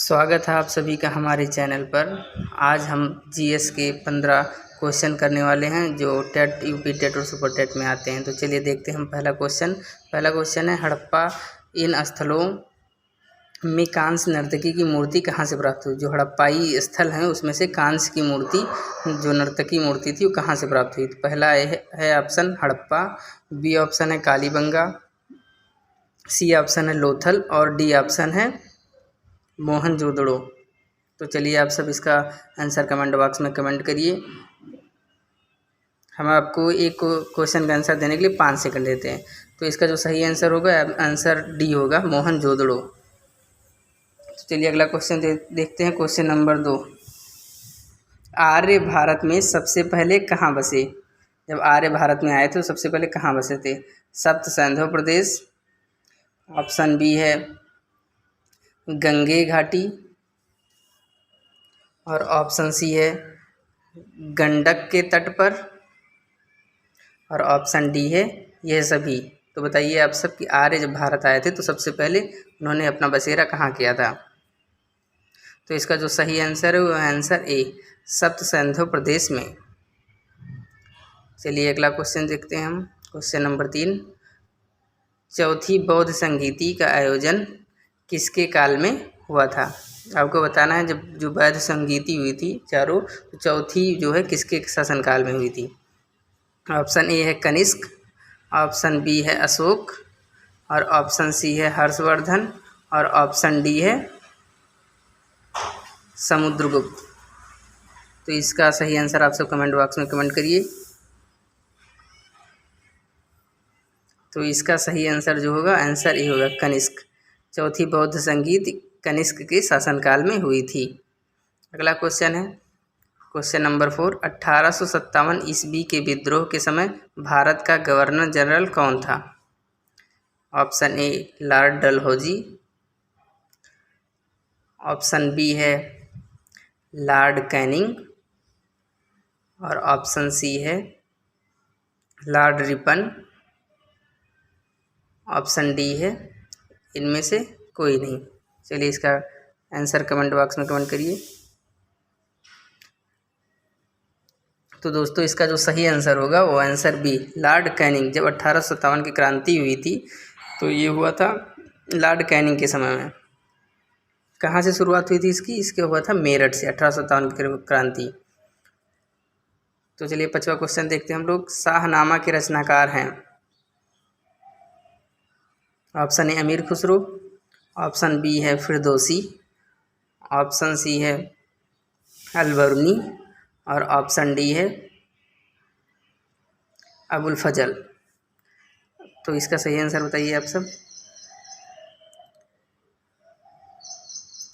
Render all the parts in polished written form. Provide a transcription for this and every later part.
स्वागत है आप सभी का हमारे चैनल पर। आज हम जीएस के 15 क्वेश्चन करने वाले हैं जो टेट, यूपी टेट और सुपर टेट में आते हैं। तो चलिए देखते हैं हम पहला क्वेश्चन है हड़प्पा इन स्थलों में कांस्य नर्तकी की मूर्ति कहाँ से प्राप्त हुई। जो हड़प्पाई स्थल हैं उसमें से कांस्य की मूर्ति, जो नर्तकी मूर्ति थी, वो कहाँ से प्राप्त हुई। तो पहला है ऑप्शन हड़प्पा, बी ऑप्शन है कालीबंगा, सी ऑप्शन है लोथल और डी ऑप्शन है मोहनजोदड़ो। तो चलिए आप सब इसका आंसर कमेंट बॉक्स में कमेंट करिए। हम आपको एक क्वेश्चन का आंसर देने के लिए 5 सेकंड देते हैं। तो इसका जो सही आंसर होगा, आंसर डी होगा, मोहनजोदड़ो। तो चलिए अगला क्वेश्चन देखते हैं। क्वेश्चन नंबर 2, आर्य भारत में सबसे पहले कहाँ बसे। जब आर्य भारत में आए थे तो सबसे पहले कहाँ बसे थे। सप्त सिंधु प्रदेश, ऑप्शन बी है गंगे घाटी, और ऑप्शन सी है गंडक के तट पर, और ऑप्शन डी है यह सभी। तो बताइए आप सब कि आर्य जब भारत आए थे तो सबसे पहले उन्होंने अपना बसेरा कहाँ किया था। तो इसका जो सही आंसर है वो आंसर ए, सप्त सिंधु प्रदेश में। चलिए अगला क्वेश्चन देखते हैं हम। क्वेश्चन नंबर 3, चौथी बौद्ध संगीति का आयोजन किसके काल में हुआ था। आपको बताना है जब जो बौद्ध संगीति हुई थी चारों, तो चौथी जो है किसके शासनकाल में हुई थी। ऑप्शन ए है कनिष्क, ऑप्शन बी है अशोक, और ऑप्शन सी है हर्षवर्धन, और ऑप्शन डी है समुद्रगुप्त। तो इसका सही आंसर आप सब कमेंट बॉक्स में कमेंट करिए। तो इसका सही आंसर जो होगा, आंसर ए होगा कनिष्क। चौथी बौद्ध संगीत कनिष्क के शासनकाल में हुई थी। अगला क्वेश्चन है क्वेश्चन नंबर 4, 1857 ईस्वी के विद्रोह के समय भारत का गवर्नर जनरल कौन था। Option A Lord Dalhousie, option B है लॉर्ड कैनिंग, और ऑप्शन सी है लॉर्ड रिपन, ऑप्शन डी है इनमें से कोई नहीं। चलिए इसका आंसर कमेंट बॉक्स में कमेंट करिए। तो दोस्तों इसका जो सही आंसर होगा वो आंसर बी, लॉर्ड कैनिंग। जब 1857 की क्रांति हुई थी तो ये हुआ था लॉर्ड कैनिंग के समय में। कहाँ से शुरुआत हुई थी इसकी, इसके हुआ था मेरठ से 1857 की क्रांति। तो चलिए 5वां क्वेश्चन देखते हैं हम लोग। शाहनामा के रचनाकार हैं। ऑप्शन ए अमीर खुसरो, ऑप्शन बी है फिरदौसी, ऑप्शन सी है अलबरूनी, और ऑप्शन डी है अबुल फजल। तो इसका सही आंसर बताइए आप सब।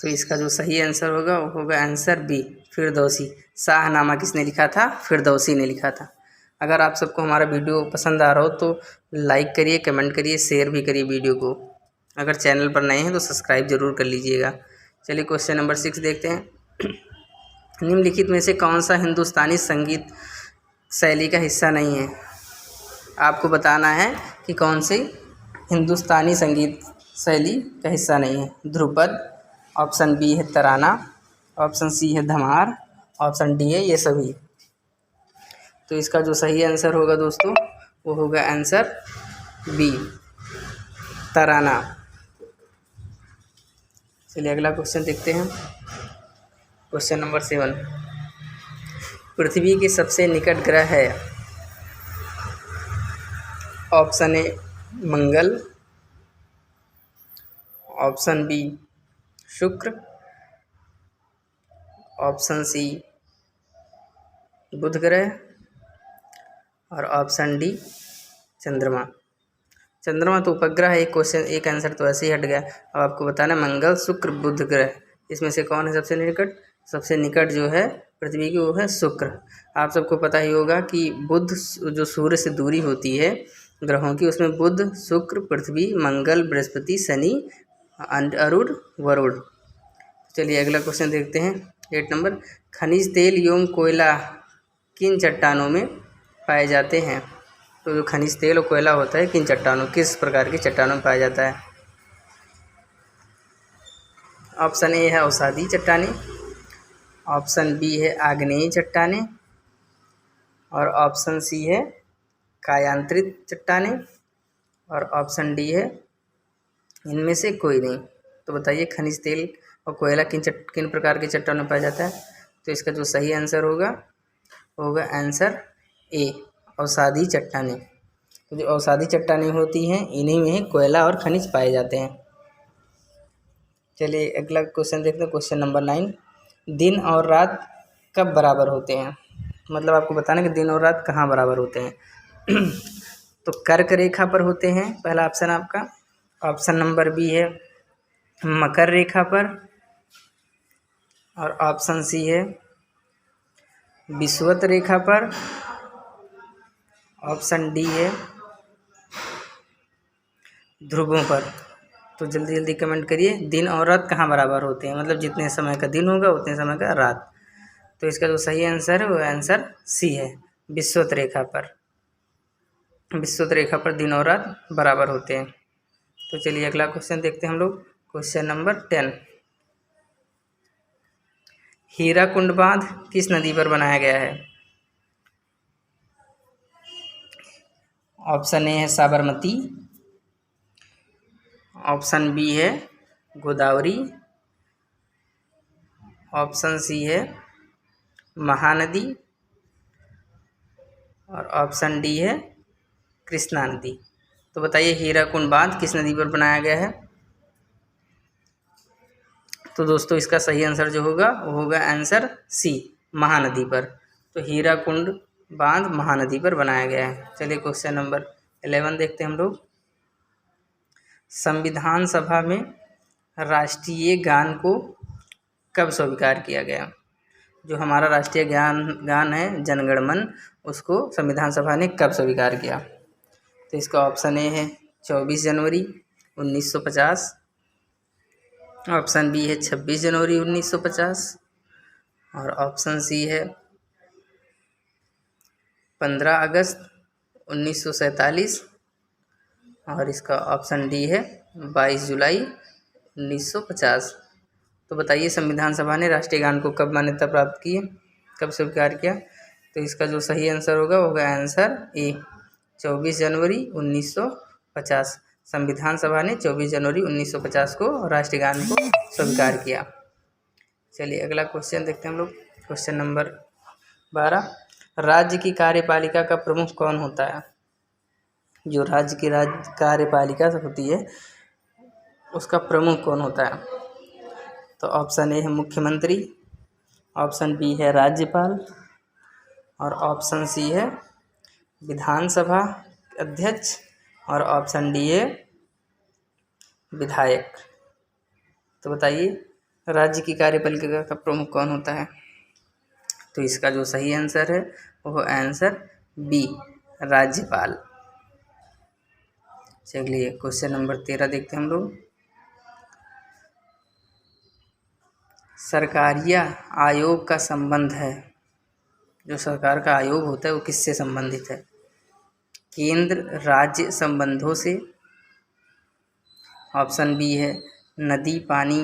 तो इसका जो सही आंसर होगा वो होगा आंसर बी, फिरदौसी। शाहनामा किसने लिखा था, फिरदौसी ने लिखा था। अगर आप सबको हमारा वीडियो पसंद आ रहा हो तो लाइक करिए, कमेंट करिए, शेयर भी करिए वीडियो को। अगर चैनल पर नए हैं तो सब्सक्राइब जरूर कर लीजिएगा। चलिए क्वेश्चन नंबर 6 देखते हैं। निम्नलिखित में से कौन सा हिंदुस्तानी संगीत शैली का हिस्सा नहीं है। आपको बताना है कि कौन सी हिंदुस्तानी संगीत शैली का हिस्सा नहीं है। ध्रुपद, ऑप्शन बी है तराना, ऑप्शन सी है धमार, ऑप्शन डी है ये सभी। तो इसका जो सही आंसर होगा दोस्तों वो होगा आंसर बी, तराना। चलिए अगला क्वेश्चन देखते हैं। क्वेश्चन नंबर 7, पृथ्वी के सबसे निकट ग्रह है। ऑप्शन ए मंगल, ऑप्शन बी शुक्र, ऑप्शन सी बुध ग्रह, और ऑप्शन डी चंद्रमा। चंद्रमा तो उपग्रह है। एक क्वेश्चन, एक आंसर तो ऐसे ही हट गया। अब आपको बताना मंगल, शुक्र, बुध ग्रह, इसमें से कौन है सबसे निकट। सबसे निकट जो है पृथ्वी की वो है शुक्र। आप सबको पता ही होगा कि बुध जो सूर्य से दूरी होती है ग्रहों की, उसमें बुध, शुक्र, पृथ्वी, मंगल, बृहस्पति, शनि, अरुण, वरुण। चलिए अगला क्वेश्चन देखते हैं। 8 नंबर, खनिज तेल एवं कोयला किन चट्टानों में पाए जाते हैं। तो जो खनिज तेल और कोयला होता है किन चट्टानों, किस प्रकार की चट्टानों में पाया जाता है। ऑप्शन ए है अवसादी चट्टानें, ऑप्शन बी है आग्नेयी चट्टानें, और ऑप्शन सी है कायांतरित चट्टानें, और ऑप्शन डी है इनमें से कोई नहीं। तो बताइए खनिज तेल और कोयला किन प्रकार की चट्टानों में पाया जाता है? तो इसका जो सही आंसर होगा वो होगा आंसर ए, अवसादी चट्टानें। तो जो अवसादी चट्टानें होती हैं इन्हीं में कोयला और खनिज पाए जाते हैं। चलिए अगला क्वेश्चन देखते हैं, क्वेश्चन नंबर 9। दिन और रात कब बराबर होते हैं? मतलब आपको बताना कि दिन और रात कहाँ बराबर होते हैं। तो कर्क रेखा पर होते हैं, पहला ऑप्शन आपका। ऑप्शन नंबर बी है मकर रेखा पर, और ऑप्शन सी है विषुवत रेखा पर, ऑप्शन डी है ध्रुवों पर। तो जल्दी जल्दी कमेंट करिए दिन और रात कहाँ बराबर होते हैं, मतलब जितने समय का दिन होगा उतने समय का रात। तो इसका जो सही आंसर है वो आंसर सी है, विषुवत रेखा पर। विषुवत रेखा पर दिन और रात बराबर होते हैं। तो चलिए अगला क्वेश्चन देखते हैं हम लोग, क्वेश्चन नंबर 10। हीराकुंड बांध किस नदी पर बनाया गया है? ऑप्शन ए है साबरमती, ऑप्शन बी है गोदावरी, ऑप्शन सी है महानदी, और ऑप्शन डी है कृष्णा नदी। तो बताइए हीराकुंड बांध किस नदी पर बनाया गया है? तो दोस्तों इसका सही आंसर जो होगा वो होगा आंसर सी, महानदी पर। तो हीराकुंड बांध महानदी पर बनाया गया है। चलिए क्वेश्चन नंबर 11 देखते हैं हम लोग। संविधान सभा में राष्ट्रीय गान को कब स्वीकार किया गया? जो हमारा राष्ट्रीय गान है जनगण मन, उसको संविधान सभा ने कब स्वीकार किया? तो इसका ऑप्शन ए है 24 जनवरी 1950, ऑप्शन बी है 26 जनवरी 1950, और ऑप्शन सी है 15 अगस्त 1947, और इसका ऑप्शन डी है 22 जुलाई 1950। तो बताइए संविधान सभा ने राष्ट्रीय गान को कब मान्यता प्राप्त की, कब स्वीकार किया? तो इसका जो सही आंसर होगा वो होगा आंसर ए, 24 जनवरी 1950। संविधान सभा ने 24 जनवरी 1950 को राष्ट्रीय गान को स्वीकार किया। चलिए अगला क्वेश्चन देखते हैं हम लोग, क्वेश्चन नंबर 12। राज्य की कार्यपालिका का प्रमुख कौन होता है? जो राज्य की कार्यपालिका होती है उसका प्रमुख कौन होता है? तो ऑप्शन ए है मुख्यमंत्री, ऑप्शन बी है राज्यपाल, और ऑप्शन सी है विधानसभा अध्यक्ष, और ऑप्शन डी है विधायक। तो बताइए राज्य की कार्यपालिका का प्रमुख कौन होता है? तो इसका जो सही आंसर है वो आंसर बी, राज्यपाल। चलिए क्वेश्चन नंबर 13 देखते हैं हम लोग। सरकारीय आयोग का संबंध है, जो सरकार का आयोग होता है वो किससे संबंधित है? केंद्र राज्य संबंधों से, ऑप्शन बी है नदी पानी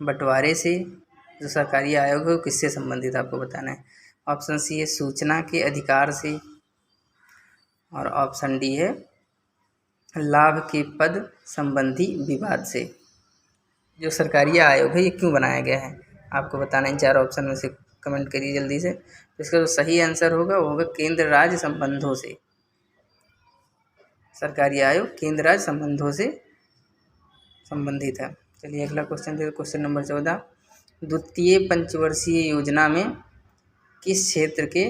बंटवारे से। जो सरकारी आयोग है वो किससे संबंधित आपको बताना है। ऑप्शन सी है सूचना के अधिकार से, और ऑप्शन डी है लाभ के पद संबंधी विवाद से। जो सरकारी आयोग है ये क्यों बनाया गया है आपको बताना है। इन चार ऑप्शन में से कमेंट करिए जल्दी से। तो इसका जो सही आंसर होगा वो होगा केंद्र राज्य संबंधों से। सरकारी आयोग केंद्र राज्य संबंधों से संबंधित है। चलिए अगला क्वेश्चन देखिए, क्वेश्चन नंबर 14। द्वितीय पंचवर्षीय योजना में किस क्षेत्र के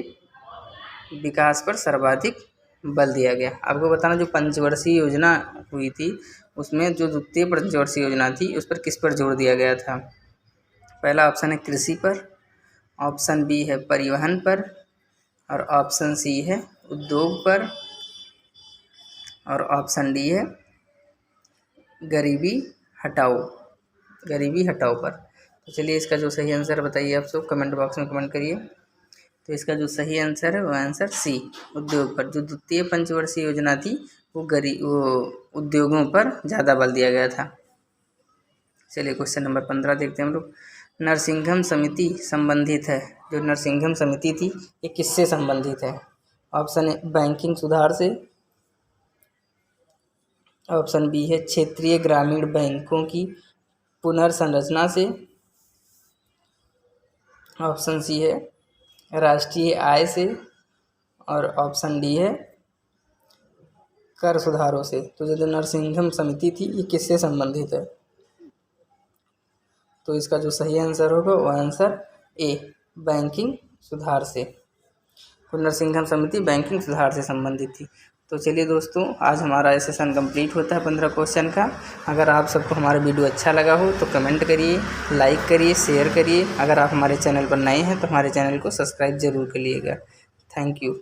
विकास पर सर्वाधिक बल दिया गया? आपको बताना जो पंचवर्षीय योजना हुई थी उसमें जो द्वितीय पंचवर्षीय योजना थी उस पर किस पर जोर दिया गया था? पहला ऑप्शन है कृषि पर, ऑप्शन बी है परिवहन पर, और ऑप्शन सी है उद्योग पर, और ऑप्शन डी है गरीबी हटाओ पर। तो चलिए इसका जो सही आंसर बताइए आप सब कमेंट बॉक्स में कमेंट करिए। तो इसका जो सही आंसर है वो आंसर सी, उद्योग पर। जो द्वितीय पंचवर्षीय योजना थी वो उद्योगों पर ज़्यादा बल दिया गया था। चलिए क्वेश्चन नंबर 15 देखते हैं हम लोग। नरसिंघम समिति संबंधित है, जो नरसिंघम समिति थी ये किससे संबंधित है? ऑप्शन ए बैंकिंग सुधार से, ऑप्शन बी है क्षेत्रीय ग्रामीण बैंकों की पुनर्संरचना से, ऑप्शन सी है राष्ट्रीय आय से, और ऑप्शन डी है कर सुधारों से। तो जो नरसिंघम समिति थी ये किससे संबंधित है? तो इसका जो सही आंसर होगा वो आंसर ए बैंकिंग सुधार से। तो नरसिंघम समिति बैंकिंग सुधार से संबंधित थी। तो चलिए दोस्तों, आज हमारा ये सेशन कंप्लीट होता है 15 क्वेश्चन का। अगर आप सबको हमारा वीडियो अच्छा लगा हो तो कमेंट करिए, लाइक करिए, शेयर करिए। अगर आप हमारे चैनल पर नए हैं तो हमारे चैनल को सब्सक्राइब जरूर करिएगा। Thank you.